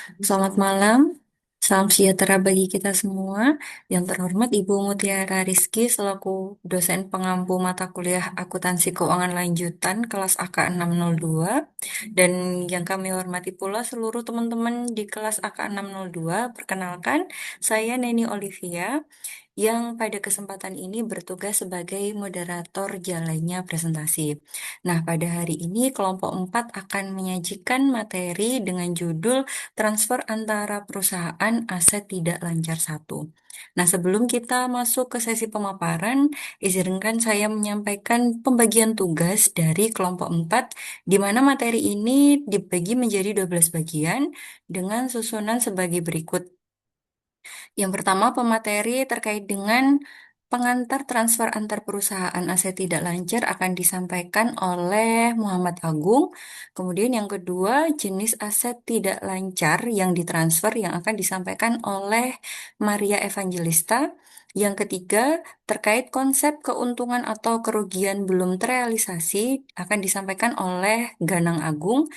Selamat malam, salam sejahtera bagi kita semua. Yang terhormat Ibu Mutiara Rizky selaku dosen pengampu mata kuliah Akuntansi Keuangan Lanjutan kelas AK 602. Dan yang kami hormati pula seluruh teman-teman di kelas AK 602. Perkenalkan, saya Neni Olivia yang pada kesempatan ini bertugas sebagai moderator jalannya presentasi. Nah, pada hari ini kelompok 4 akan menyajikan materi dengan judul Transfer antara perusahaan aset tidak lancar satu. Nah, sebelum kita masuk ke sesi pemaparan, izinkan saya menyampaikan pembagian tugas dari kelompok 4, di mana materi ini dibagi menjadi 12 bagian dengan susunan sebagai berikut. Yang pertama, pemateri terkait dengan pengantar transfer antar perusahaan aset tidak lancar akan disampaikan oleh Muhammad Agung. Kemudian yang kedua, jenis aset tidak lancar yang ditransfer yang akan disampaikan oleh Maria Evangelista. Yang ketiga, terkait konsep keuntungan atau kerugian belum terrealisasi akan disampaikan oleh Ganang Agung.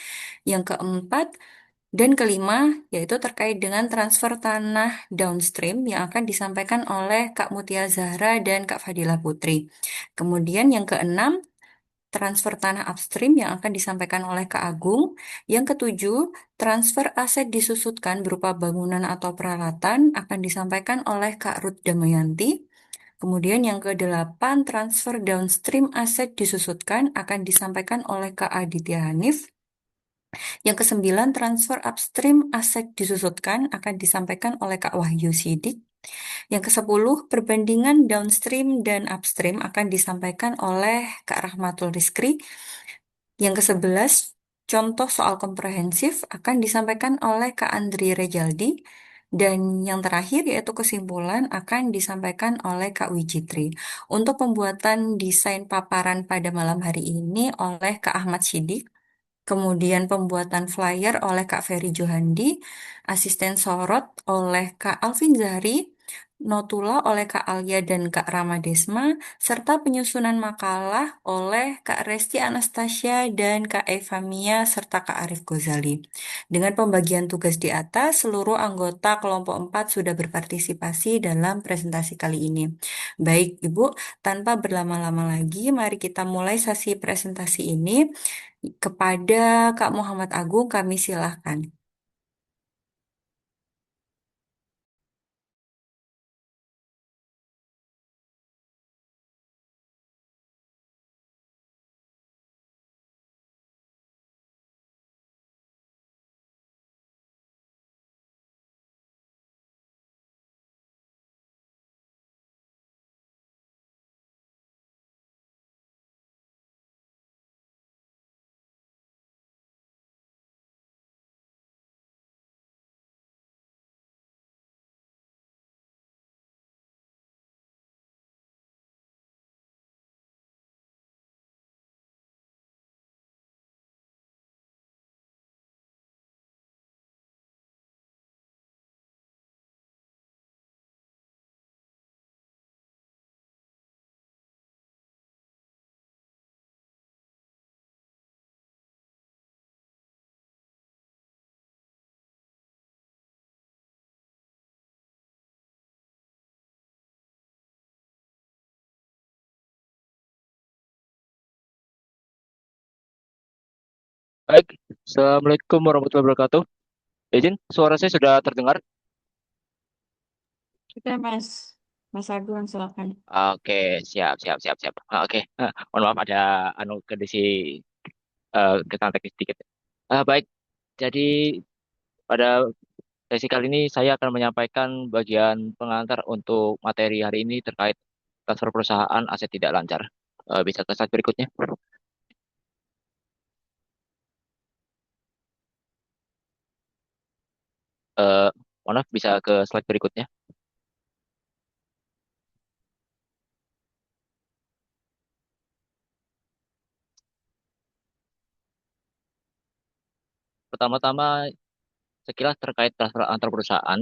Yang keempat, dan kelima, yaitu terkait dengan transfer tanah downstream yang akan disampaikan oleh Kak Mutia Zahra dan Kak Fadila Putri. Kemudian yang keenam, transfer tanah upstream yang akan disampaikan oleh Kak Agung. Yang ketujuh, transfer aset disusutkan berupa bangunan atau peralatan akan disampaikan oleh Kak Ruth Damayanti. Kemudian yang kedelapan, transfer downstream aset disusutkan akan disampaikan oleh Kak Aditya Hanif. Yang kesembilan, transfer upstream aset disusutkan akan disampaikan oleh Kak Wahyu Sidik. Yang kesepuluh, perbandingan downstream dan upstream akan disampaikan oleh Kak Rahmatul Rizkri. Yang kesebelas, contoh soal komprehensif akan disampaikan oleh Kak Andri Rejaldi. Dan yang terakhir yaitu kesimpulan akan disampaikan oleh Kak Wijitri. Untuk pembuatan desain paparan pada malam hari ini oleh Kak Ahmad Sidik. Kemudian pembuatan flyer oleh Kak Ferry Johandi, asisten sorot oleh Kak Alvin Zahri, notula oleh Kak Alia dan Kak Rama Desma, serta penyusunan makalah oleh Kak Resti Anastasia dan Kak Eva Mia serta Kak Arif Gozali. Dengan pembagian tugas di atas, seluruh anggota kelompok 4 sudah berpartisipasi dalam presentasi kali ini. Baik, Ibu, tanpa berlama-lama lagi, mari kita mulai sesi presentasi ini. Kepada Kak Muhammad Agung, kami silahkan. Baik, Assalamualaikum warahmatullahi wabarakatuh. Izin, suara saya sudah terdengar? Oke, Mas Agung, silakan. Oke, siap, siap, siap, siap. Oke, mohon maaf ada kondisi kesalahan teknis sedikit. Baik, jadi pada sesi kali ini saya akan menyampaikan bagian pengantar untuk materi hari ini terkait transfer perusahaan aset tidak lancar. Bisa ke slide berikutnya? Eh, Mohon maaf, bisa ke slide berikutnya? Pertama-tama, sekilas terkait transfer antar perusahaan,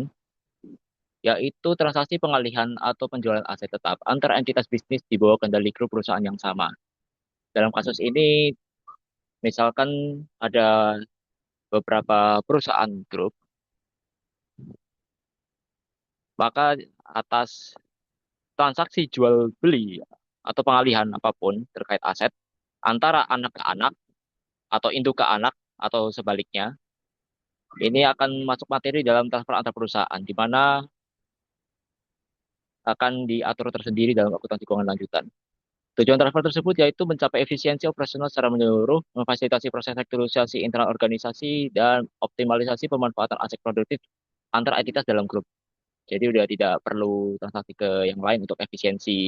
yaitu transaksi pengalihan atau penjualan aset tetap antara entitas bisnis di bawah kendali grup perusahaan yang sama. Dalam kasus ini, misalkan ada beberapa perusahaan grup, Maka atas transaksi jual beli atau pengalihan apapun terkait aset antara anak ke anak atau induk ke anak atau sebaliknya, ini akan masuk materi dalam transfer antar perusahaan, di mana akan diatur tersendiri dalam akuntansi keuangan lanjutan. Tujuan transfer tersebut yaitu mencapai efisiensi operasional secara menyeluruh, memfasilitasi proses rekrutisasi internal organisasi, dan optimalisasi pemanfaatan aset produktif antar entitas dalam grup. Jadi udah tidak perlu transaksi ke yang lain untuk efisiensi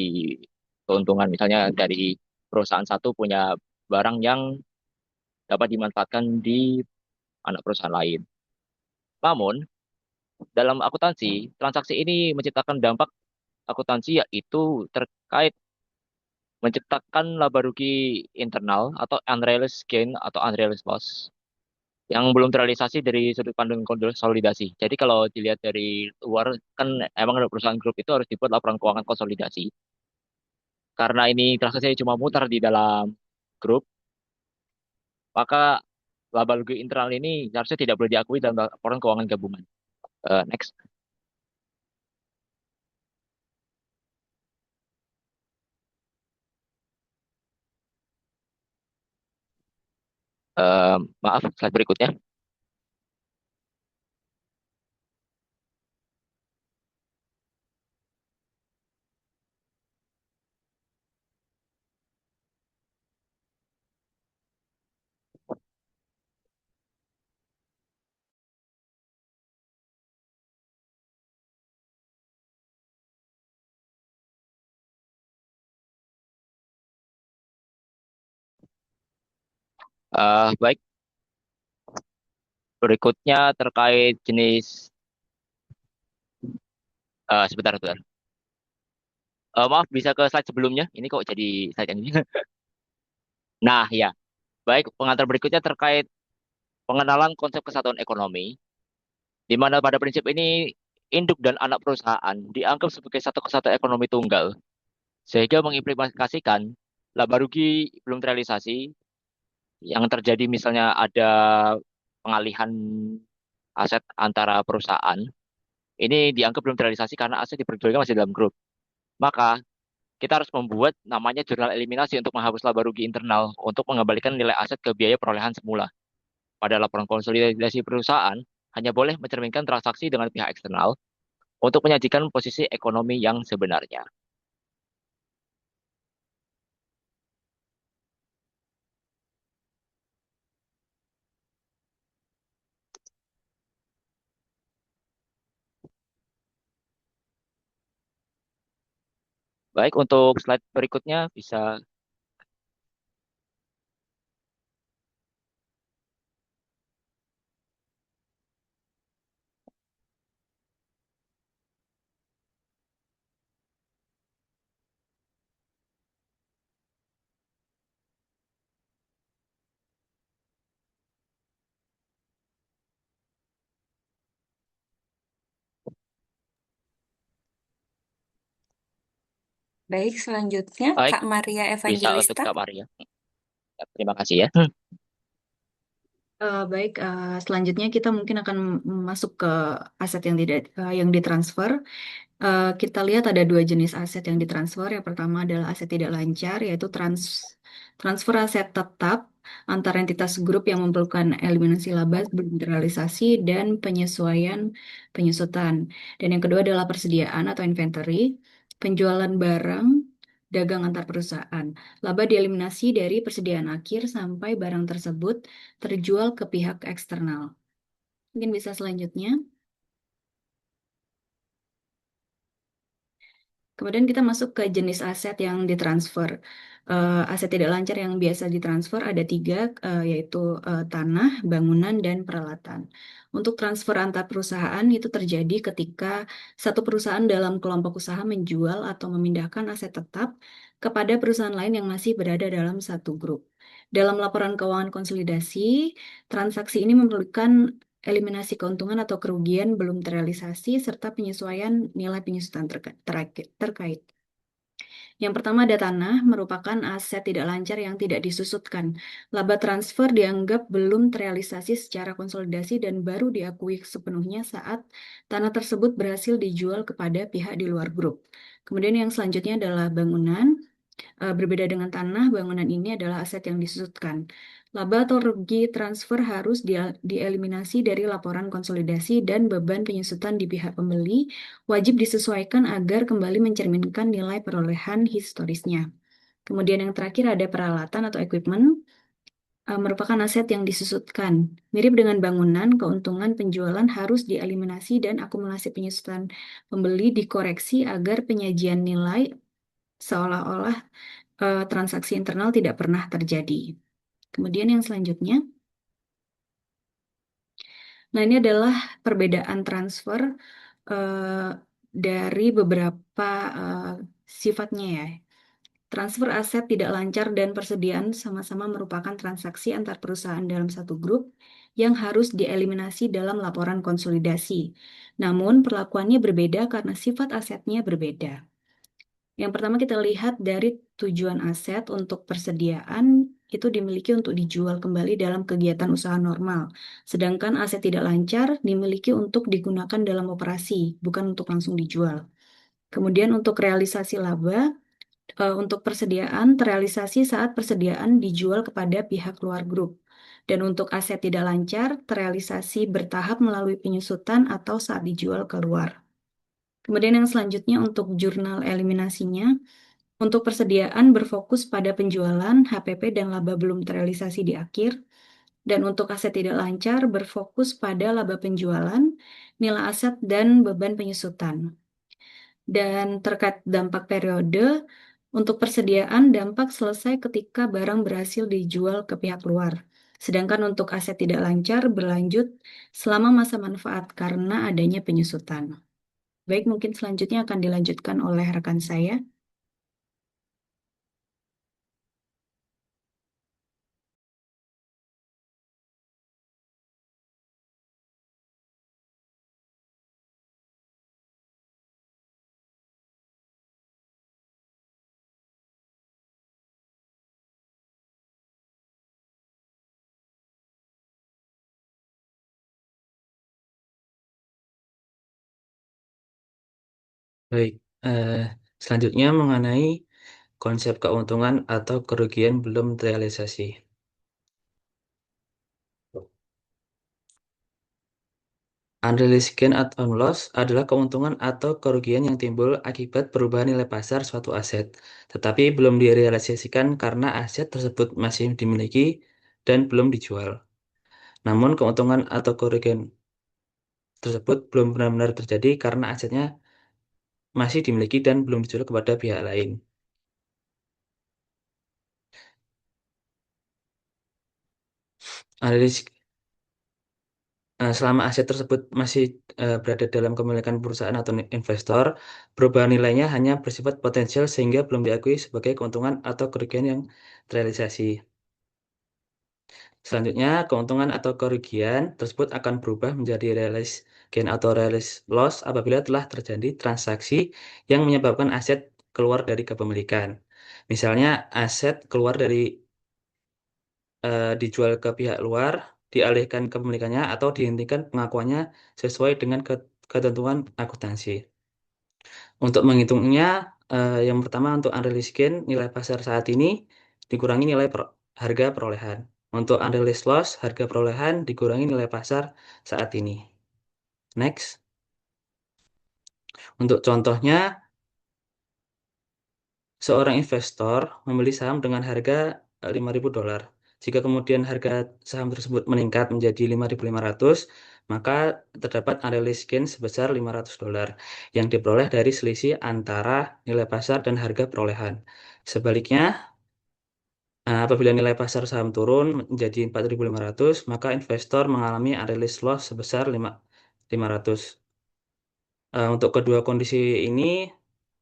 keuntungan. Misalnya dari perusahaan satu punya barang yang dapat dimanfaatkan di anak perusahaan lain. Namun, dalam akuntansi, transaksi ini menciptakan dampak akuntansi yaitu terkait menciptakan laba rugi internal atau unrealized gain atau unrealized loss yang belum terrealisasi dari sudut pandang konsolidasi. Jadi kalau dilihat dari luar kan emang ada perusahaan grup itu harus dibuat laporan keuangan konsolidasi. Karena ini transaksi cuma mutar di dalam grup, maka laba rugi internal ini harusnya tidak boleh diakui dalam laporan keuangan gabungan. Next. Maaf, slide berikutnya. Baik, berikutnya terkait jenis, sebentar, sebentar. Maaf, bisa ke slide sebelumnya? Ini kok jadi slide yang ini? Nah, ya. Baik, pengantar berikutnya terkait pengenalan konsep kesatuan ekonomi, di mana pada prinsip ini induk dan anak perusahaan dianggap sebagai satu kesatuan ekonomi tunggal, sehingga mengimplementasikan laba rugi belum terrealisasi yang terjadi misalnya ada pengalihan aset antara perusahaan, ini dianggap belum terrealisasi karena aset diperjualkan masih dalam grup. Maka kita harus membuat namanya jurnal eliminasi untuk menghapus laba rugi internal untuk mengembalikan nilai aset ke biaya perolehan semula. Pada laporan konsolidasi perusahaan, hanya boleh mencerminkan transaksi dengan pihak eksternal untuk menyajikan posisi ekonomi yang sebenarnya. Baik, untuk slide berikutnya bisa. Baik, selanjutnya Baik, Kak Maria bisa untuk Evangelista. Kak Maria. Ya, terima kasih ya. Baik, selanjutnya kita mungkin akan masuk ke aset yang tidak yang ditransfer. Kita lihat ada dua jenis aset yang ditransfer. Yang pertama adalah aset tidak lancar, yaitu transfer aset tetap antar entitas grup yang memerlukan eliminasi laba belum terrealisasi dan penyesuaian penyusutan. Dan yang kedua adalah persediaan atau inventory, penjualan barang dagang antar perusahaan. Laba dieliminasi dari persediaan akhir sampai barang tersebut terjual ke pihak eksternal. Mungkin bisa selanjutnya. Kemudian kita masuk ke jenis aset yang ditransfer. Aset tidak lancar yang biasa ditransfer ada tiga, yaitu tanah, bangunan, dan peralatan. Untuk transfer antar perusahaan itu terjadi ketika satu perusahaan dalam kelompok usaha menjual atau memindahkan aset tetap kepada perusahaan lain yang masih berada dalam satu grup. Dalam laporan keuangan konsolidasi, transaksi ini memerlukan eliminasi keuntungan atau kerugian belum terrealisasi, serta penyesuaian nilai penyusutan terkait. Yang pertama ada tanah, merupakan aset tidak lancar yang tidak disusutkan. Laba transfer dianggap belum terrealisasi secara konsolidasi dan baru diakui sepenuhnya saat tanah tersebut berhasil dijual kepada pihak di luar grup. Kemudian yang selanjutnya adalah bangunan. Berbeda dengan tanah, bangunan ini adalah aset yang disusutkan. Laba atau rugi transfer harus dieliminasi dari laporan konsolidasi dan beban penyusutan di pihak pembeli wajib disesuaikan agar kembali mencerminkan nilai perolehan historisnya. Kemudian yang terakhir ada peralatan atau equipment, merupakan aset yang disusutkan. Mirip dengan bangunan, keuntungan penjualan harus dieliminasi dan akumulasi penyusutan pembeli dikoreksi agar penyajian nilai seolah-olah transaksi internal tidak pernah terjadi. Kemudian yang selanjutnya, nah ini adalah perbedaan transfer eh, dari beberapa eh, sifatnya ya. Transfer aset tidak lancar dan persediaan sama-sama merupakan transaksi antar perusahaan dalam satu grup yang harus dieliminasi dalam laporan konsolidasi. Namun perlakuannya berbeda karena sifat asetnya berbeda. Yang pertama kita lihat dari tujuan aset untuk persediaan itu dimiliki untuk dijual kembali dalam kegiatan usaha normal. Sedangkan aset tidak lancar dimiliki untuk digunakan dalam operasi, bukan untuk langsung dijual. Kemudian untuk realisasi laba, untuk persediaan terrealisasi saat persediaan dijual kepada pihak luar grup. Dan untuk aset tidak lancar, terrealisasi bertahap melalui penyusutan atau saat dijual keluar. Kemudian yang selanjutnya untuk jurnal eliminasinya, untuk persediaan berfokus pada penjualan, HPP dan laba belum terrealisasi di akhir. Dan untuk aset tidak lancar berfokus pada laba penjualan, nilai aset dan beban penyusutan. Dan terkait dampak periode, untuk persediaan dampak selesai ketika barang berhasil dijual ke pihak luar. Sedangkan untuk aset tidak lancar berlanjut selama masa manfaat karena adanya penyusutan. Baik, mungkin selanjutnya akan dilanjutkan oleh rekan saya. Baik, eh, selanjutnya mengenai konsep keuntungan atau kerugian belum terrealisasi. Unrealized gain atau loss adalah keuntungan atau kerugian yang timbul akibat perubahan nilai pasar suatu aset, tetapi belum direalisasikan karena aset tersebut masih dimiliki dan belum dijual. Namun keuntungan atau kerugian tersebut belum benar-benar terjadi karena asetnya masih dimiliki dan belum dijual kepada pihak lain. Unrealized Selama aset tersebut masih berada dalam kepemilikan perusahaan atau investor, perubahan nilainya hanya bersifat potensial sehingga belum diakui sebagai keuntungan atau kerugian yang terrealisasi. Selanjutnya, keuntungan atau kerugian tersebut akan berubah menjadi realized gain atau realized loss apabila telah terjadi transaksi yang menyebabkan aset keluar dari kepemilikan. Misalnya, aset keluar dari dijual ke pihak luar, dialihkan kepemilikannya atau dihentikan pengakuannya sesuai dengan ketentuan akuntansi. Untuk menghitungnya, yang pertama untuk unrealized gain, nilai pasar saat ini dikurangi nilai harga perolehan. Untuk unrealized loss, harga perolehan dikurangi nilai pasar saat ini. Next. Untuk contohnya, seorang investor membeli saham dengan harga $5.000. Jika kemudian harga saham tersebut meningkat menjadi 5.500, maka terdapat unrealized gain sebesar $500 yang diperoleh dari selisih antara nilai pasar dan harga perolehan. Sebaliknya, apabila nilai pasar saham turun menjadi 4.500, maka investor mengalami unrealized loss sebesar 500. Untuk kedua kondisi ini,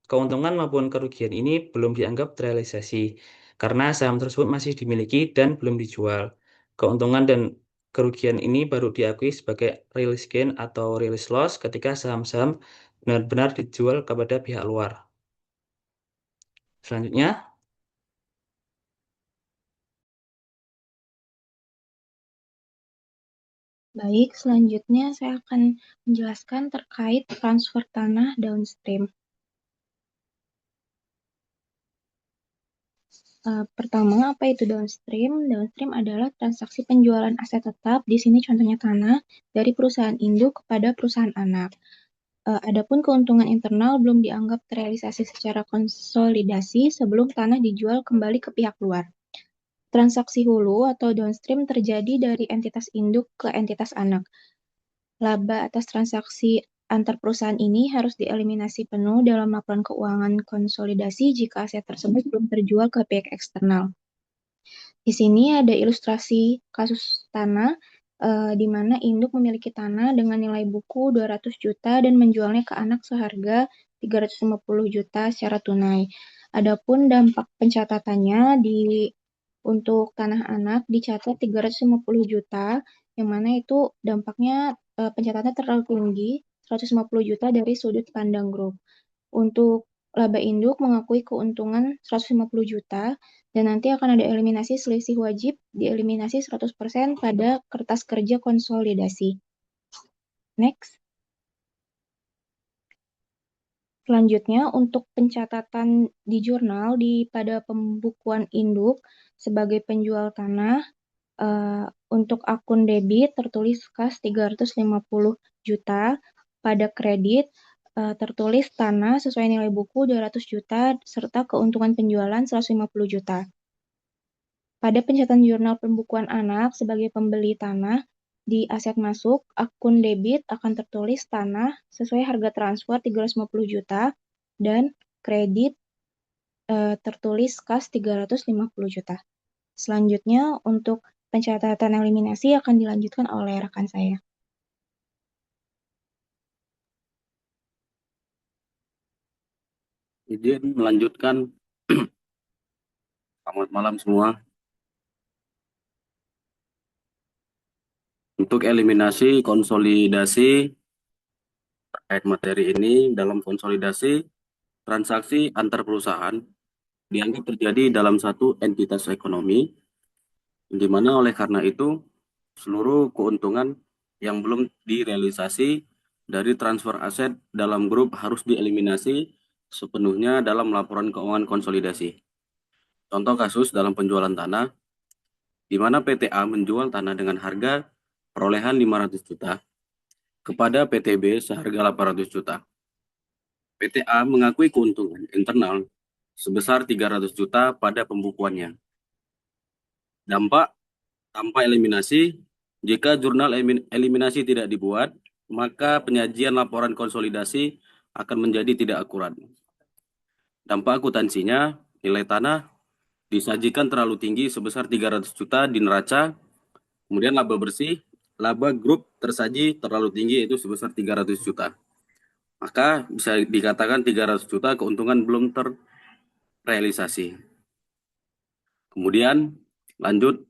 keuntungan maupun kerugian ini belum dianggap terrealisasi karena saham tersebut masih dimiliki dan belum dijual. Keuntungan dan kerugian ini baru diakui sebagai realized gain atau realized loss ketika saham-saham benar-benar dijual kepada pihak luar. Selanjutnya, Baik, selanjutnya saya akan menjelaskan terkait transfer tanah downstream. Pertama, apa itu downstream? Downstream adalah transaksi penjualan aset tetap, di sini contohnya tanah, dari perusahaan induk kepada perusahaan anak. Adapun keuntungan internal belum dianggap terrealisasi secara konsolidasi sebelum tanah dijual kembali ke pihak luar. Transaksi hulu atau downstream terjadi dari entitas induk ke entitas anak. Laba atas transaksi antar perusahaan ini harus dieliminasi penuh dalam laporan keuangan konsolidasi jika aset tersebut belum terjual ke pihak eksternal. Di sini ada ilustrasi kasus tanah, di mana induk memiliki tanah dengan nilai buku 200 juta dan menjualnya ke anak seharga 350 juta secara tunai. Adapun dampak pencatatannya untuk tanah anak dicatat 350 juta, yang mana itu dampaknya pencatatannya terlalu tinggi, 150 juta dari sudut pandang grup. Untuk laba induk mengakui keuntungan 150 juta, dan nanti akan ada eliminasi selisih wajib, dieliminasi 100% pada kertas kerja konsolidasi. Next. Selanjutnya, untuk pencatatan di jurnal pada pembukuan induk sebagai penjual tanah, untuk akun debit tertulis kas 350 juta, pada kredit tertulis tanah sesuai nilai buku 200 juta serta keuntungan penjualan 150 juta. Pada pencatatan jurnal pembukuan anak sebagai pembeli tanah, di aset masuk, akun debit akan tertulis tanah sesuai harga transfer 350 juta dan kredit tertulis kas 350 juta. Selanjutnya, untuk pencatatan eliminasi akan dilanjutkan oleh rekan saya. Izin melanjutkan. Selamat malam semua. Untuk eliminasi konsolidasi terkait materi ini, dalam konsolidasi transaksi antar perusahaan dianggap terjadi dalam satu entitas ekonomi, di mana oleh karena itu seluruh keuntungan yang belum direalisasi dari transfer aset dalam grup harus dieliminasi sepenuhnya dalam laporan keuangan konsolidasi. Contoh kasus dalam penjualan tanah, di mana PT A menjual tanah dengan harga perolehan 500 juta kepada PT B seharga 800 juta. PT A mengakui keuntungan internal sebesar 300 juta pada pembukuannya. Dampak tanpa eliminasi, jika jurnal eliminasi tidak dibuat, maka penyajian laporan konsolidasi akan menjadi tidak akurat. Dampak akuntansinya, nilai tanah disajikan terlalu tinggi sebesar 300 juta di neraca, kemudian laba bersih, laba grup tersaji terlalu tinggi yaitu sebesar 300 juta. Maka bisa dikatakan 300 juta keuntungan belum terrealisasi. Kemudian lanjut.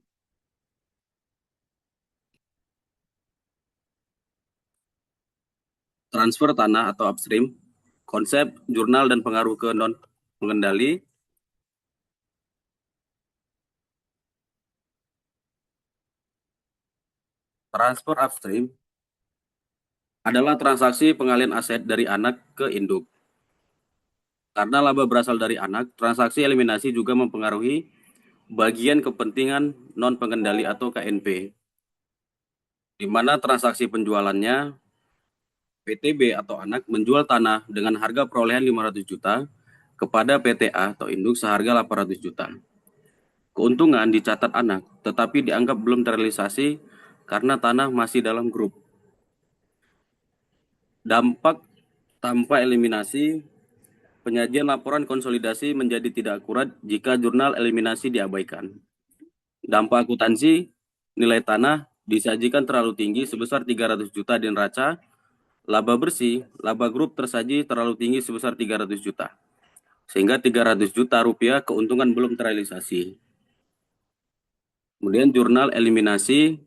Transfer tanah atau upstream, konsep, jurnal, dan pengaruh ke non-pengendali. Transfer upstream adalah transaksi pengalian aset dari anak ke induk. Karena laba berasal dari anak, transaksi eliminasi juga mempengaruhi bagian kepentingan non-pengendali atau KNP, di mana transaksi penjualannya PTB atau anak menjual tanah dengan harga perolehan 500 juta kepada PTA atau induk seharga 800 juta. Keuntungan dicatat anak, tetapi dianggap belum terrealisasi karena tanah masih dalam grup. Dampak tanpa eliminasi, penyajian laporan konsolidasi menjadi tidak akurat jika jurnal eliminasi diabaikan. Dampak akuntansi, nilai tanah disajikan terlalu tinggi sebesar 300 juta di neraca, laba bersih, laba grup tersaji terlalu tinggi sebesar 300 juta. Sehingga 300 juta rupiah keuntungan belum terrealisasi. Kemudian jurnal eliminasi,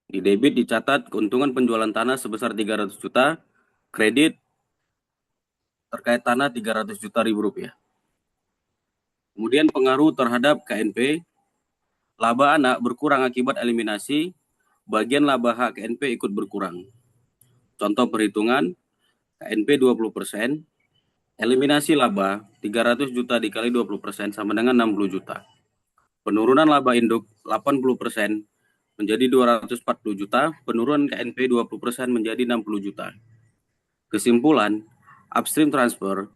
di debit dicatat keuntungan penjualan tanah sebesar 300 juta, kredit terkait tanah 300 juta ribu rupiah. Kemudian pengaruh terhadap KNP, laba anak berkurang akibat eliminasi, bagian laba hak KNP ikut berkurang. Contoh perhitungan, KNP 20%, eliminasi laba 300 juta dikali 20% sama dengan 60 juta. Penurunan laba induk 80% menjadi 240 juta, penurunan KNP 20% menjadi 60 juta. Kesimpulan, upstream transfer.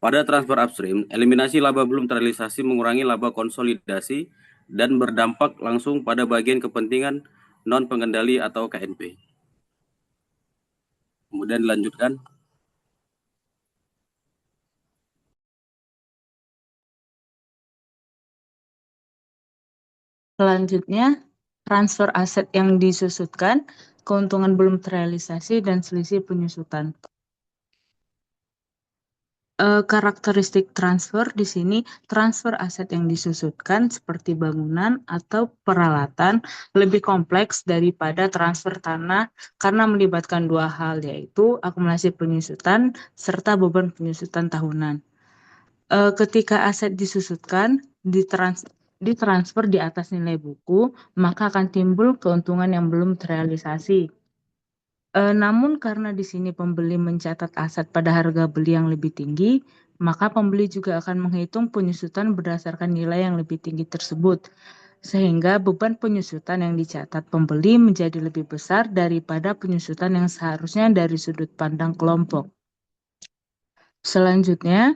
Pada transfer upstream, eliminasi laba belum terrealisasi mengurangi laba konsolidasi dan berdampak langsung pada bagian kepentingan non-pengendali atau KNP. Kemudian dilanjutkan. Selanjutnya, transfer aset yang disusutkan, keuntungan belum terrealisasi, dan selisih penyusutan. Karakteristik transfer di sini, transfer aset yang disusutkan seperti bangunan atau peralatan lebih kompleks daripada transfer tanah karena melibatkan dua hal, yaitu akumulasi penyusutan serta beban penyusutan tahunan. Ketika aset disusutkan, ditransfer di atas nilai buku, maka akan timbul keuntungan yang belum terrealisasi. Namun karena di sini pembeli mencatat aset pada harga beli yang lebih tinggi, maka pembeli juga akan menghitung penyusutan berdasarkan nilai yang lebih tinggi tersebut. Sehingga beban penyusutan yang dicatat pembeli menjadi lebih besar daripada penyusutan yang seharusnya dari sudut pandang kelompok. Selanjutnya,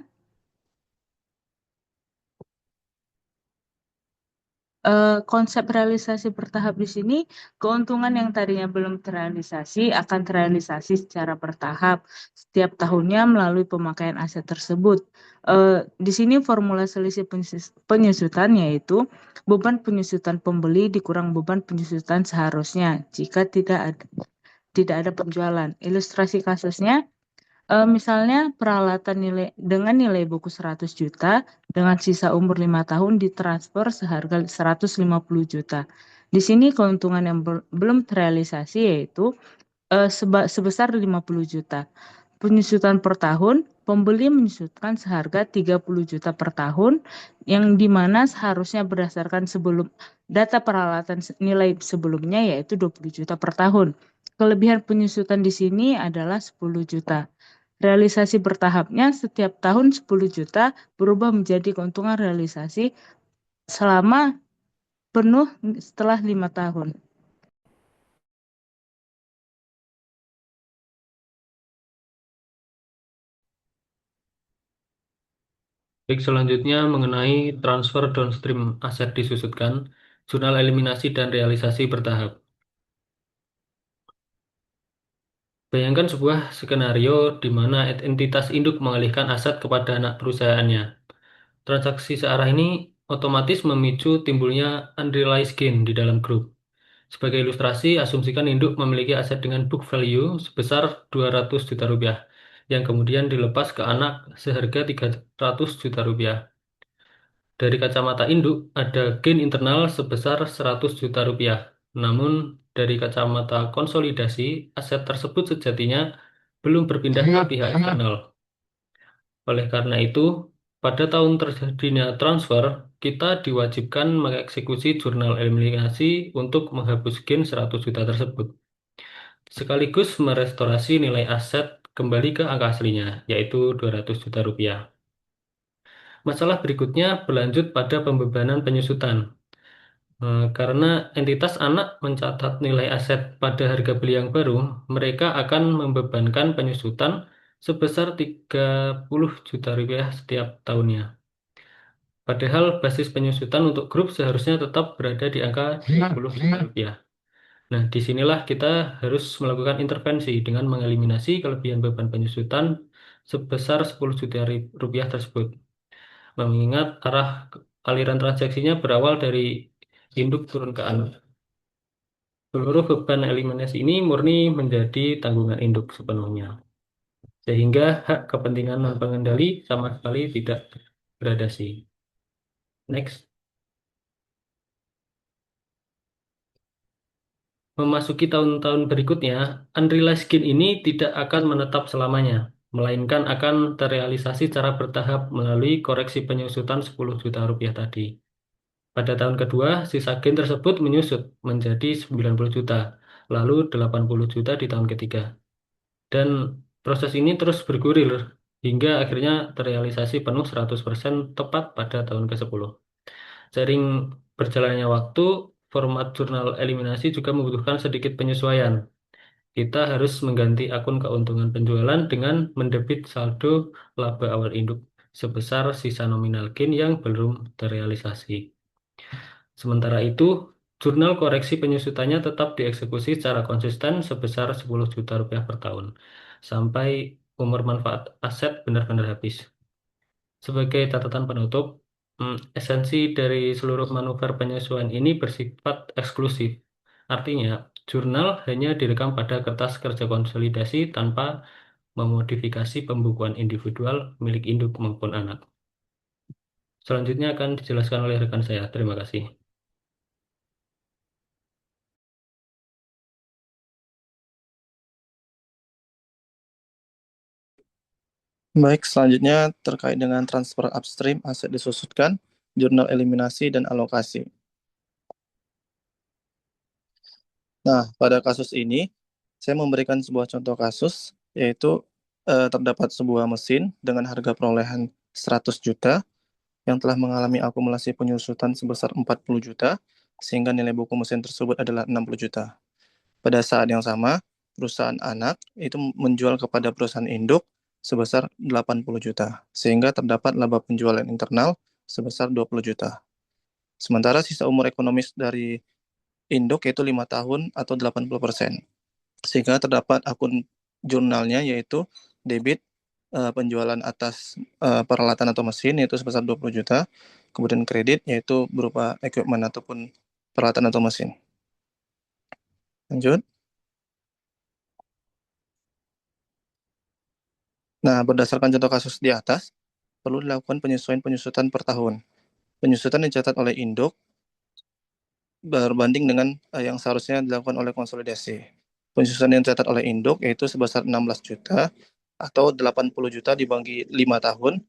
konsep realisasi bertahap di sini, keuntungan yang tadinya belum terrealisasi akan terrealisasi secara bertahap setiap tahunnya melalui pemakaian aset tersebut. Di sini formula selisih penyusutan yaitu beban penyusutan pembeli dikurang beban penyusutan seharusnya jika tidak ada penjualan. Ilustrasi kasusnya, misalnya peralatan dengan nilai buku 100 juta dengan sisa umur 5 tahun ditransfer seharga 150 juta. Di sini keuntungan yang belum terrealisasi yaitu sebesar 50 juta. Penyusutan per tahun, pembeli menyusutkan seharga 30 juta per tahun yang dimana seharusnya berdasarkan data peralatan nilai sebelumnya yaitu 20 juta per tahun. Kelebihan penyusutan di sini adalah 10 juta. Realisasi bertahapnya setiap tahun 10 juta berubah menjadi keuntungan realisasi selama penuh setelah 5 tahun. Baik, selanjutnya mengenai transfer downstream aset disusutkan, jurnal eliminasi dan realisasi bertahap. Bayangkan sebuah skenario di mana entitas induk mengalihkan aset kepada anak perusahaannya. Transaksi searah ini otomatis memicu timbulnya unrealized gain di dalam grup. Sebagai ilustrasi, asumsikan induk memiliki aset dengan book value sebesar 200 juta rupiah, yang kemudian dilepas ke anak seharga 300 juta rupiah. Dari kacamata induk, ada gain internal sebesar 100 juta rupiah. Namun, dari kacamata konsolidasi, aset tersebut sejatinya belum berpindah ke pihak eksternal. Oleh karena itu, pada tahun terjadinya transfer, kita diwajibkan mengeksekusi jurnal eliminasi untuk menghapus gain 100 juta tersebut, sekaligus merestorasi nilai aset kembali ke angka aslinya, yaitu 200 juta rupiah. Masalah berikutnya berlanjut pada pembebanan penyusutan. Karena entitas anak mencatat nilai aset pada harga beli yang baru, mereka akan membebankan penyusutan sebesar 30 juta rupiah setiap tahunnya. Padahal basis penyusutan untuk grup seharusnya tetap berada di angka 20 juta rupiah. Nah, disinilah kita harus melakukan intervensi dengan mengeliminasi kelebihan beban penyusutan sebesar 10 juta rupiah tersebut. Mengingat arah aliran transaksinya berawal dari induk turun ke anak. Seluruh beban eliminasi ini murni menjadi tanggungan induk sepenuhnya. Sehingga hak kepentingan non-pengendali sama sekali tidak gradasi. Next. Memasuki tahun-tahun berikutnya, unrealized gain ini tidak akan menetap selamanya. melainkan akan terrealisasi secara bertahap melalui koreksi penyusutan 10 juta rupiah tadi. Pada tahun kedua, sisa gain tersebut menyusut menjadi 90 juta, lalu 80 juta di tahun ketiga. Dan proses ini terus bergulir hingga akhirnya terrealisasi penuh 100% tepat pada tahun ke-10. Seiring berjalannya waktu, format jurnal eliminasi juga membutuhkan sedikit penyesuaian. Kita harus mengganti akun keuntungan penjualan dengan mendebit saldo laba awal induk sebesar sisa nominal gain yang belum terrealisasi. Sementara itu, jurnal koreksi penyusutannya tetap dieksekusi secara konsisten sebesar 10 juta rupiah per tahun, sampai umur manfaat aset benar-benar habis. Sebagai catatan penutup, esensi dari seluruh manuver penyesuaian ini bersifat eksklusif. Artinya, jurnal hanya direkam pada kertas kerja konsolidasi tanpa memodifikasi pembukuan individual milik induk maupun anak. Selanjutnya akan dijelaskan oleh rekan saya. Terima kasih. Baik, selanjutnya terkait dengan transfer upstream aset disusutkan, jurnal eliminasi dan alokasi. Nah, pada kasus ini, saya memberikan sebuah contoh kasus, yaitu terdapat sebuah mesin dengan harga perolehan 100 juta yang telah mengalami akumulasi penyusutan sebesar 40 juta, sehingga nilai buku mesin tersebut adalah 60 juta. Pada saat yang sama, perusahaan anak itu menjual kepada perusahaan induk sebesar 80 juta, sehingga terdapat laba penjualan internal sebesar 20 juta. Sementara sisa umur ekonomis dari induk yaitu 5 tahun atau 80%. Sehingga terdapat akun jurnalnya yaitu debit penjualan atas peralatan atau mesin yaitu sebesar 20 juta, kemudian kredit yaitu berupa equipment ataupun peralatan atau mesin. Lanjut. Nah, berdasarkan contoh kasus di atas, perlu dilakukan penyesuaian penyusutan per tahun. Penyusutan dicatat oleh induk berbanding dengan yang seharusnya dilakukan oleh konsolidasi. Penyusutan yang dicatat oleh induk yaitu sebesar 16 juta atau 80 juta dibagi 5 tahun,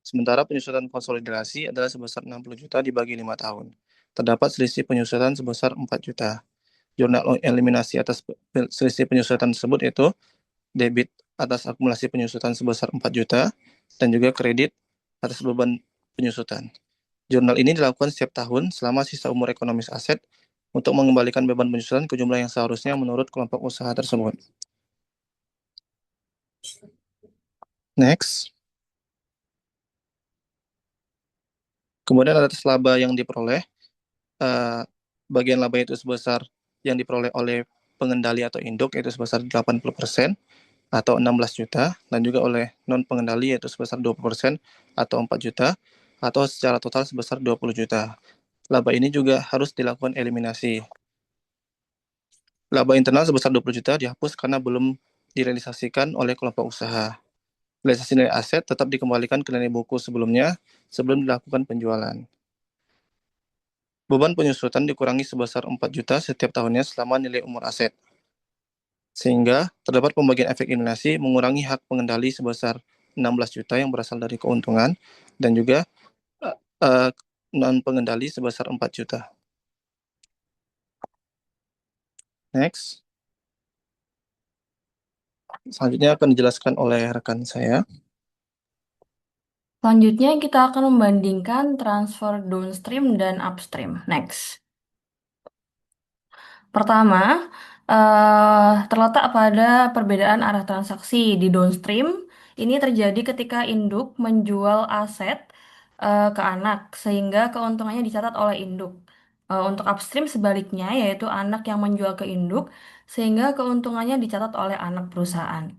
sementara penyusutan konsolidasi adalah sebesar 60 juta dibagi 5 tahun. Terdapat selisih penyusutan sebesar 4 juta. Jurnal eliminasi atas selisih penyusutan tersebut yaitu debit atas akumulasi penyusutan sebesar 4 juta dan juga kredit atas beban penyusutan. Jurnal ini dilakukan setiap tahun selama sisa umur ekonomis aset untuk mengembalikan beban penyusutan ke jumlah yang seharusnya menurut kelompok usaha tersebut. Next. Kemudian atas laba yang diperoleh, bagian laba itu sebesar yang diperoleh oleh pengendali atau induk yaitu sebesar 80% atau 16 juta, dan juga oleh non pengendali yaitu sebesar 20% atau 4 juta, atau secara total sebesar 20 juta. Laba ini juga harus dilakukan eliminasi. Laba internal sebesar 20 juta dihapus karena belum direalisasikan oleh kelompok usaha. Realisasi nilai aset tetap dikembalikan ke nilai buku sebelumnya sebelum dilakukan penjualan. Beban penyusutan dikurangi sebesar 4 juta setiap tahunnya selama nilai umur aset. Sehingga terdapat pembagian efek eliminasi mengurangi hak pengendali sebesar 16 juta yang berasal dari keuntungan dan juga non pengendali sebesar 4 juta. Next. Selanjutnya akan dijelaskan oleh rekan saya. Selanjutnya kita akan membandingkan transfer downstream dan upstream. Next. Pertama, terletak pada perbedaan arah transaksi di downstream. Ini terjadi ketika induk menjual aset ke anak, sehingga keuntungannya dicatat oleh induk. Untuk upstream sebaliknya, yaitu anak yang menjual ke induk, sehingga keuntungannya dicatat oleh anak perusahaan.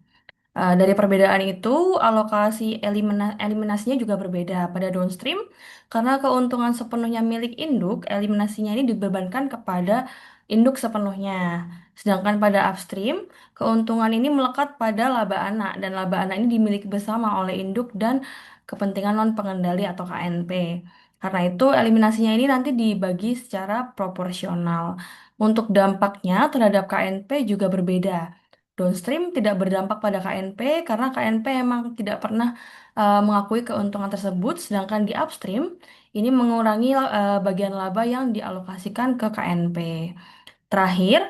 Dari perbedaan itu, alokasi eliminasinya juga berbeda. Pada downstream, karena keuntungan sepenuhnya milik induk, eliminasinya ini dibebankan kepada induk sepenuhnya. Sedangkan pada upstream, keuntungan ini melekat pada laba anak, dan laba anak ini dimiliki bersama oleh induk dan kepentingan non pengendali atau KNP. Karena itu, eliminasinya ini nanti dibagi secara proporsional. Untuk dampaknya terhadap KNP juga berbeda. downstream tidak berdampak pada KNP karena KNP memang tidak pernah mengakui keuntungan tersebut, sedangkan di upstream ini mengurangi bagian laba yang dialokasikan ke KNP. Terakhir,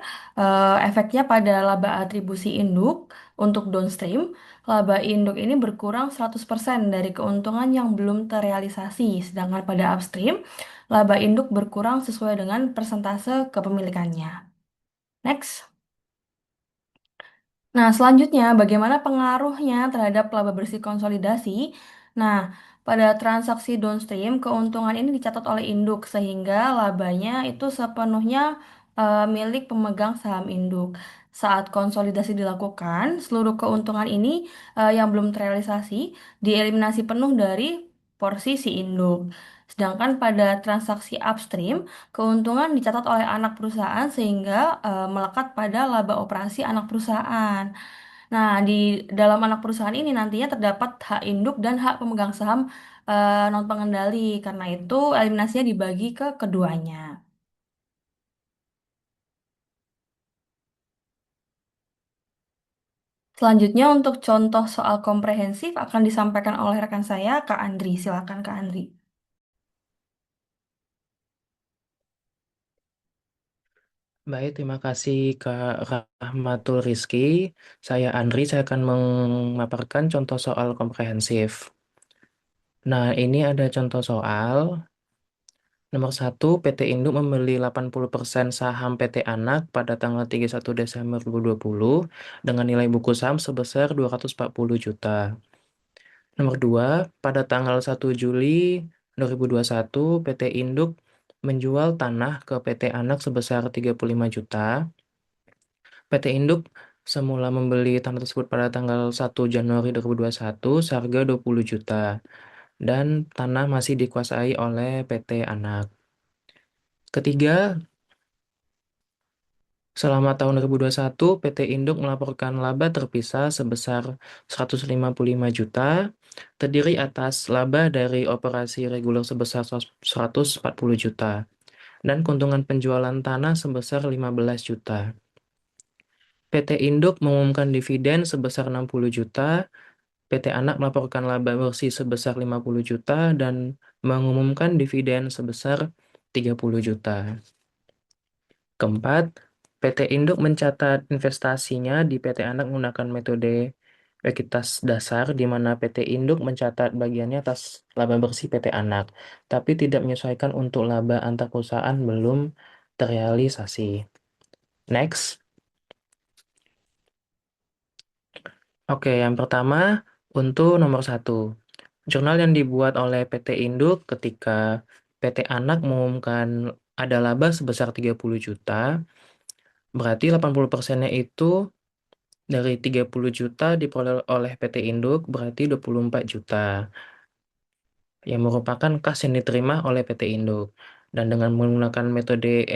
efeknya pada laba atribusi induk untuk downstream, laba induk ini berkurang 100% dari keuntungan yang belum terrealisasi, sedangkan pada upstream, laba induk berkurang sesuai dengan persentase kepemilikannya. Next. Nah, selanjutnya bagaimana pengaruhnya terhadap laba bersih konsolidasi? Nah, pada transaksi downstream, keuntungan ini dicatat oleh induk sehingga labanya itu sepenuhnya milik pemegang saham induk. Saat konsolidasi dilakukan, seluruh keuntungan ini yang belum terrealisasi dieliminasi penuh dari porsi si induk. Sedangkan pada transaksi upstream, keuntungan dicatat oleh anak perusahaan sehingga melekat pada laba operasi anak perusahaan. Nah, di dalam anak perusahaan ini nantinya terdapat hak induk dan hak pemegang saham non pengendali. Karena itu eliminasinya dibagi ke keduanya. Selanjutnya untuk contoh soal komprehensif akan disampaikan oleh rekan saya, Kak Andri. Silakan Kak Andri. Baik, terima kasih Kak Rahmatul Rizky. Saya Andri, saya akan memaparkan contoh soal komprehensif. Nah, ini ada contoh soal. Nomor 1, PT Induk membeli 80% saham PT Anak pada tanggal 31 Desember 2020 dengan nilai buku saham sebesar 240 juta. Nomor 2, pada tanggal 1 Juli 2021, PT Induk menjual tanah ke PT Anak sebesar 35 juta. PT Induk semula membeli tanah tersebut pada tanggal 1 Januari 2021 seharga 20 juta dan tanah masih dikuasai oleh PT Anak. Ketiga, selama tahun 2021, PT Induk melaporkan laba terpisah sebesar 155 juta, terdiri atas laba dari operasi reguler sebesar 140 juta, dan keuntungan penjualan tanah sebesar 15 juta. PT Induk mengumumkan dividen sebesar 60 juta, PT Anak melaporkan laba bersih sebesar 50 juta, dan mengumumkan dividen sebesar 30 juta. Keempat, PT Induk mencatat investasinya di PT Anak menggunakan metode ekuitas dasar, di mana PT Induk mencatat bagiannya atas laba bersih PT Anak, tapi tidak menyesuaikan untuk laba antar perusahaan belum terrealisasi. Next. Oke, yang pertama untuk nomor 1. Jurnal yang dibuat oleh PT Induk ketika PT Anak mengumumkan ada laba sebesar 30 juta, berarti 80%-nya itu dari 30 juta diperoleh oleh PT Induk, berarti 24 juta, yang merupakan kas yang diterima oleh PT Induk. Dan dengan menggunakan metode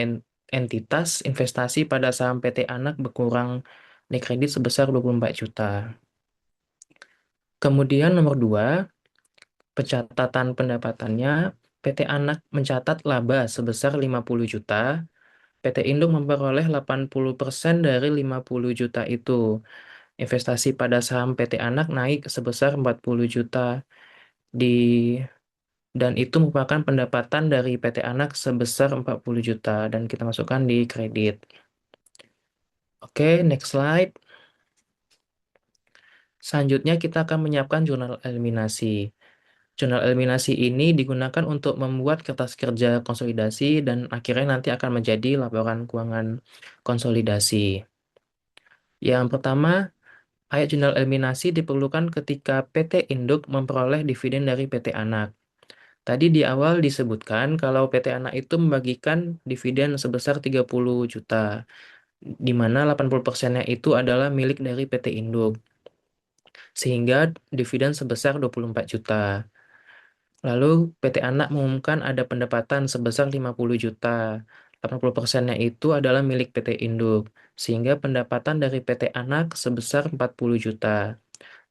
entitas, investasi pada saham PT Anak berkurang di kredit sebesar 24 juta. Kemudian nomor 2, pencatatan pendapatannya, PT Anak mencatat laba sebesar 50 juta, PT Induk memperoleh 80% dari 50 juta itu. Investasi pada saham PT Anak naik sebesar 40 juta dan itu merupakan pendapatan dari PT Anak sebesar 40 juta dan kita masukkan di kredit. Oke, next slide. Selanjutnya kita akan menyiapkan jurnal eliminasi. Jurnal eliminasi ini digunakan untuk membuat kertas kerja konsolidasi dan akhirnya nanti akan menjadi laporan keuangan konsolidasi. Yang pertama, ayat jurnal eliminasi diperlukan ketika PT Induk memperoleh dividen dari PT Anak. Tadi di awal disebutkan kalau PT Anak itu membagikan dividen sebesar 30 juta, di mana 80%-nya itu adalah milik dari PT Induk. Sehingga dividen sebesar 24 juta. Lalu PT Anak mengumumkan ada pendapatan sebesar 50 juta. 80%-nya itu adalah milik PT Induk. Sehingga pendapatan dari PT Anak sebesar 40 juta.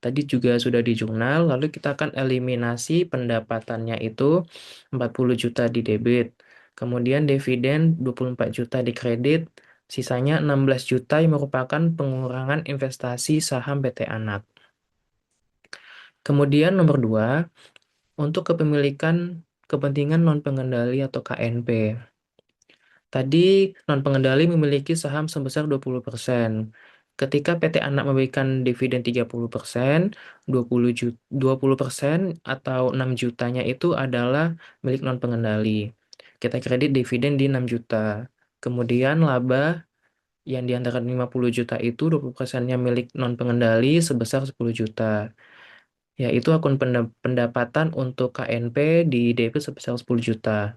Tadi juga sudah di jurnal, lalu kita akan eliminasi pendapatannya itu 40 juta di debit. Kemudian dividen 24 juta di kredit, Sisanya 16 juta yang merupakan pengurangan investasi saham PT Anak. Kemudian nomor 2, untuk kepemilikan kepentingan non-pengendali atau KNP. Tadi non-pengendali memiliki saham sebesar 20%. Ketika PT Anak memberikan dividen 30%, 20% atau 6 jutanya itu adalah milik non-pengendali. Kita kredit dividen di 6 juta. Kemudian laba yang di antara 50 juta itu 20%-nya milik non-pengendali sebesar 10 juta. Yaitu akun pendapatan untuk KNP di debit sebesar 10 juta.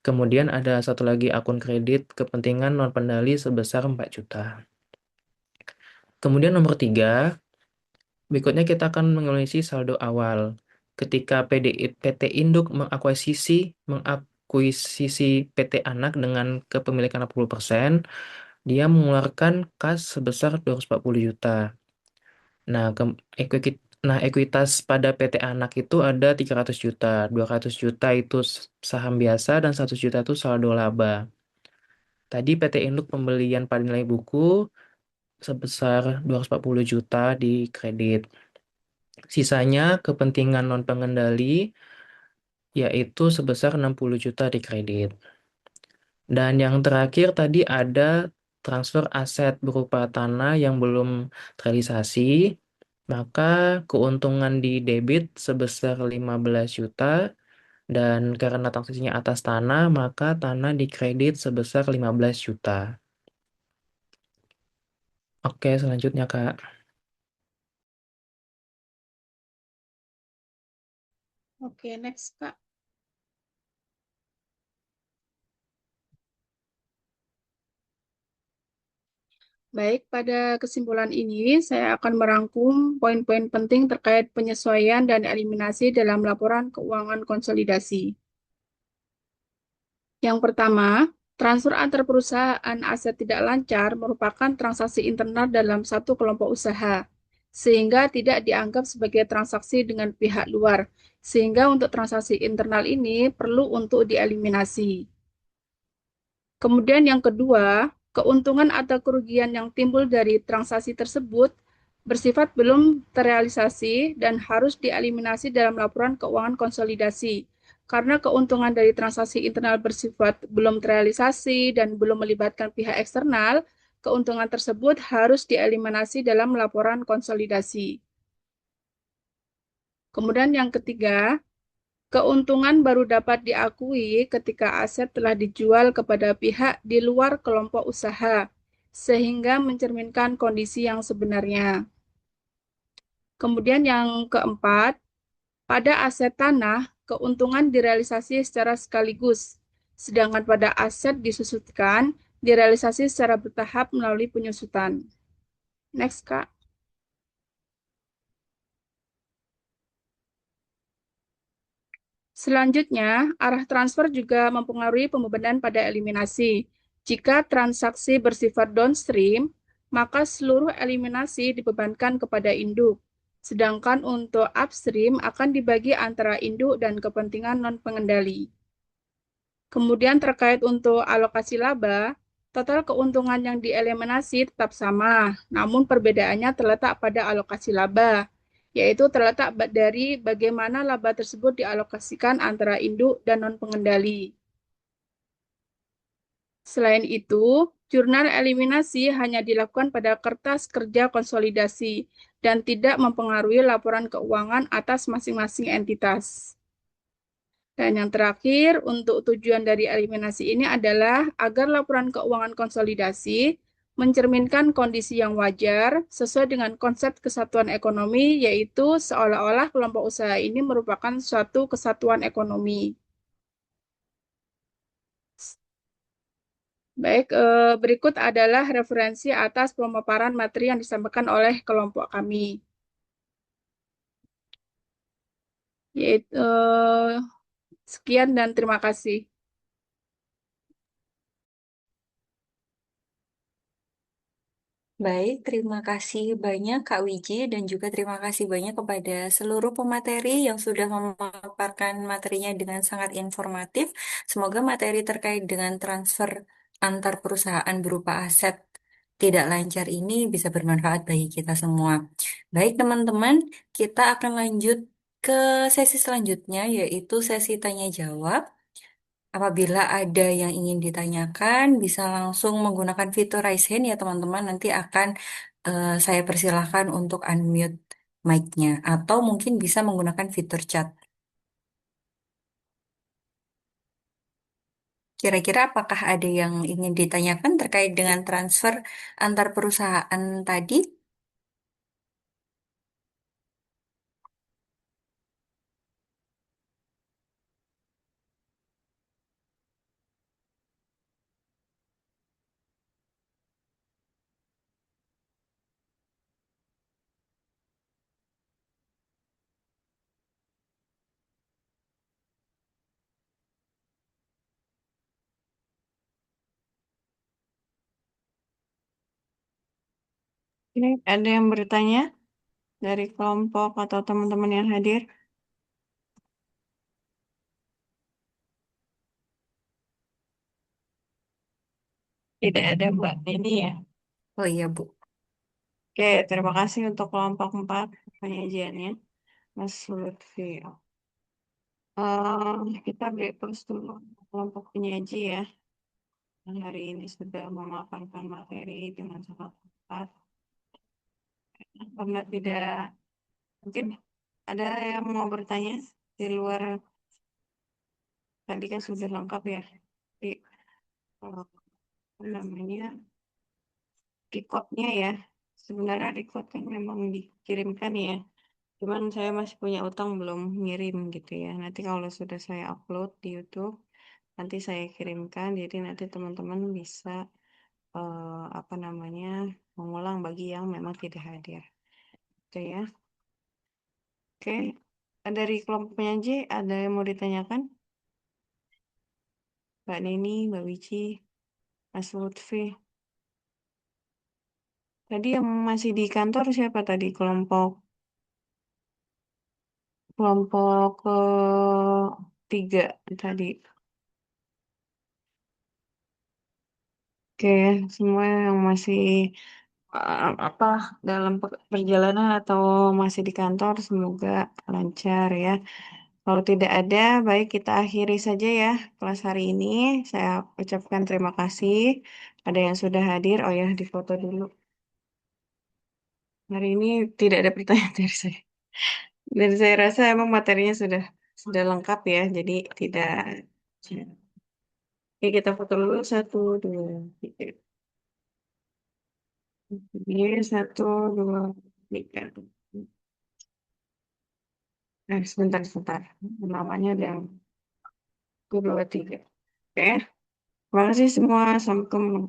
Kemudian ada satu lagi akun kredit kepentingan non-pengendali sebesar 4 juta. Kemudian nomor 3, berikutnya kita akan menganalisis saldo awal. Ketika PT Induk mengakuisisi PT Anak dengan kepemilikan 60%, dia mengeluarkan kas sebesar 240 juta. Nah, ekuitas pada PT Anak itu ada 300 juta. 200 juta itu saham biasa dan 100 juta itu saldo laba. Tadi PT Induk pembelian pada nilai buku sebesar 240 juta di kredit. Sisanya kepentingan non-pengendali yaitu sebesar 60 juta di kredit. Dan yang terakhir tadi ada transfer aset berupa tanah yang belum terrealisasi, maka keuntungan di debit sebesar 15 juta dan karena transaksinya atas tanah, maka tanah dikredit sebesar 15 juta. Oke, selanjutnya Kak. Oke, next Kak. Baik, pada kesimpulan ini saya akan merangkum poin-poin penting terkait penyesuaian dan eliminasi dalam laporan keuangan konsolidasi. Yang pertama, transfer antar perusahaan aset tidak lancar merupakan transaksi internal dalam satu kelompok usaha, sehingga tidak dianggap sebagai transaksi dengan pihak luar, sehingga untuk transaksi internal ini perlu untuk dieliminasi. Kemudian yang kedua, keuntungan atau kerugian yang timbul dari transaksi tersebut bersifat belum terrealisasi dan harus dieliminasi dalam laporan keuangan konsolidasi. Karena keuntungan dari transaksi internal bersifat belum terrealisasi dan belum melibatkan pihak eksternal, keuntungan tersebut harus dieliminasi dalam laporan konsolidasi. Kemudian yang ketiga, keuntungan baru dapat diakui ketika aset telah dijual kepada pihak di luar kelompok usaha, sehingga mencerminkan kondisi yang sebenarnya. Kemudian yang keempat, pada aset tanah, keuntungan direalisasi secara sekaligus, sedangkan pada aset disusutkan, direalisasi secara bertahap melalui penyusutan. Next, Kak. Selanjutnya, arah transfer juga mempengaruhi pembebanan pada eliminasi. Jika transaksi bersifat downstream, maka seluruh eliminasi dibebankan kepada induk. Sedangkan untuk upstream akan dibagi antara induk dan kepentingan non-pengendali. Kemudian terkait untuk alokasi laba, total keuntungan yang dieliminasi tetap sama, namun perbedaannya terletak pada alokasi laba, yaitu terletak dari bagaimana laba tersebut dialokasikan antara induk dan non-pengendali. Selain itu, jurnal eliminasi hanya dilakukan pada kertas kerja konsolidasi dan tidak mempengaruhi laporan keuangan atas masing-masing entitas. Dan yang terakhir, untuk tujuan dari eliminasi ini adalah agar laporan keuangan konsolidasi mencerminkan kondisi yang wajar sesuai dengan konsep kesatuan ekonomi, yaitu seolah-olah kelompok usaha ini merupakan suatu kesatuan ekonomi. Baik, berikut adalah referensi atas pemaparan materi yang disampaikan oleh kelompok kami. Yaitu, sekian dan terima kasih. Baik, terima kasih banyak Kak Wiji dan juga terima kasih banyak kepada seluruh pemateri yang sudah memaparkan materinya dengan sangat informatif. Semoga materi terkait dengan transfer antar perusahaan berupa aset tidak lancar ini bisa bermanfaat bagi kita semua. Baik, teman-teman, kita akan lanjut ke sesi selanjutnya, yaitu sesi tanya jawab. Apabila ada yang ingin ditanyakan, bisa langsung menggunakan fitur raise hand ya teman-teman. Nanti akan saya persilahkan untuk unmute mic-nya. Atau mungkin bisa menggunakan fitur chat. Kira-kira apakah ada yang ingin ditanyakan terkait dengan transfer antar perusahaan tadi? Oke, ada yang bertanya dari kelompok atau teman-teman yang hadir? Tidak ada, Mbak. Ini ya. Oh iya, Bu. Oke, terima kasih untuk kelompok 4 penyajiannya, Mas Lutfi. Kita break terus dulu kelompok penyaji ya. Yang hari ini sudah memaparkan materi dengan sangat tepat. Karena tidak, mungkin ada yang mau bertanya di luar, tadi kan sudah lengkap ya. Di, apa namanya, recordnya ya. Sebenarnya record kan memang dikirimkan ya. Cuman saya masih punya utang belum ngirim gitu ya. Nanti kalau sudah saya upload di YouTube, nanti saya kirimkan. Jadi nanti teman-teman bisa apa namanya mengulang bagi yang memang tidak hadir. Oke ya. Oke. Dari kelompok penyaji ada yang mau ditanyakan? Mbak Neni, Mbak Wici, Mas Lutfi. Tadi yang masih di kantor siapa tadi? Kelompok tiga tadi. Oke, semua yang masih apa dalam perjalanan atau masih di kantor semoga lancar ya. Kalau tidak ada, baik kita akhiri saja ya kelas hari ini. Saya ucapkan terima kasih. Ada yang sudah hadir. Oh ya, difoto dulu. Hari ini tidak ada pertanyaan dari saya. Dan saya rasa emang materinya sudah lengkap ya. Jadi tidak. Oke, kita foto dulu. 1, 2, 3. Ini 1, 2, 3. Sebentar. Namanya ada 1, 2, 3. Oke. Terima kasih semua. Sampai ketemu.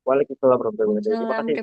Waalaikumsalam warahmatullahi wabarakatuh. Terima Waalaikumsalam. kasih.